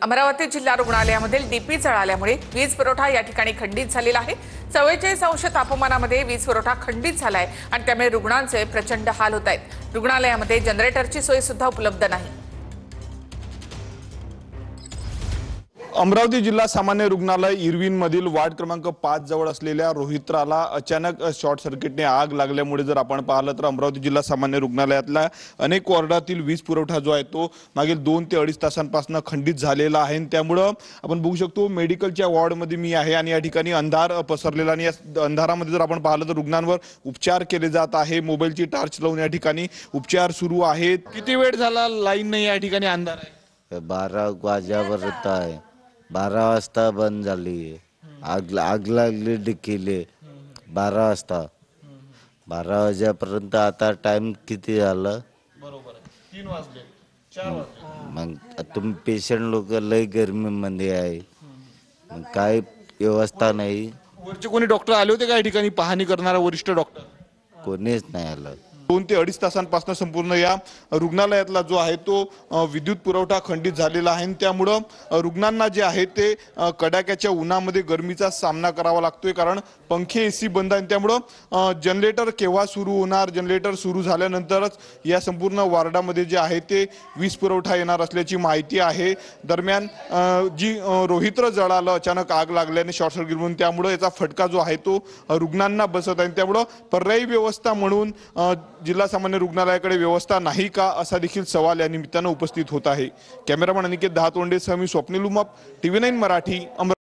अमरावती जिल्हा रुग्णालयामधील डीपी जळाल्यामुळे वीज पुरवठा या ठिकाणी खंडित झालेला आहे। 44 तापमानामध्ये वीज पुरवठा खंडित झालाय आणि त्यामुळे रुग्णांचे प्रचंड हाल होत आहेत। रुग्णालयामध्ये जनरेटरची सोय सुद्धा उपलब्ध नाही। अमरावती जिल्हा सामान्य रुग्णालय इरविन मधील वार्ड क्रमांक 5 जवळ असलेल्या रोहित्राला अचानक शॉर्ट सर्किटने आग लागल्यामुळे जर आपण पाहिलं तर अमरावती जिल्हा सामान्य रुग्णालयातल्या अनेक वॉर्डातील वीज पुरवठा जो आहे तो मागील 2 ते 2.5 तासांपासून खंडित झालेला आहे। त्यामुळे आपण बघू शकतो मेडिकलच्या वॉर्डमध्ये मी आहे आणि या ठिकाणी अंधार पसरलेला आणि या अंधारामध्ये जर आपण पाहिलं तर रुग्णांवर उपचार केले जात आहे। मोबाईलची टॉर्च लावून या ठिकाणी उपचार सुरू आहेत। किती वेळ झाला लाईन नाही या ठिकाणी अंधार आहे? 12 वाजेपर्यंत आहे। 12 वाजता बंद झाली। आग लागली डिकीले 12 वाजता। 12 वाजेपर्यंत आता टाइम किती झालं? बरोबर आहे 3 वाजले 4 वाजले। मग तुम्ही पेशंट लोक लय गर्मीमध्ये आहे, मग काय व्यवस्था नाही। वरचे कोणी डॉक्टर आले होते का या ठिकाणी पाहणी करणारा वरिष्ठ डॉक्टर? कोणीच नाही आलं। 2 ते 2.5 तासांपासून संपूर्ण या रुग्णालयातला जो आहे तो विद्युत पुरवठा खंडित झालेला आहे। त्यामुळे रुग्णांना जे आहे ते कडाक्याच्या उन्हामध्ये गरमीचा सामना करावा लागतोय, कारण पंखे एसी बंद आहेत। त्यामुळे जनरेटर केव्हा सुरू होणार, जनरेटर सुरू झाल्यानंतरच या संपूर्ण वार्डामध्ये जे आहे ते वीज पुरवठा येणार असल्याची माहिती आहे। दरम्यान जी रोहित्र जळालं, अचानक आग लागल्याने शॉर्ट सर्किट म्हणून, त्यामुळे याचा फटका जो आहे तो रुग्णांना बसत आहे। त्यामुळे पर्यायी व्यवस्था म्हणून जिल्हा सामान्य रुग्णालयाकडे व्यवस्था नाही का असा देखील सवाल या निमित्तानं उपस्थित होत आहे। कॅमेरामन अनिकेत दहातोंडेसह मी स्वप्नील उमाप, TV9 मराठी।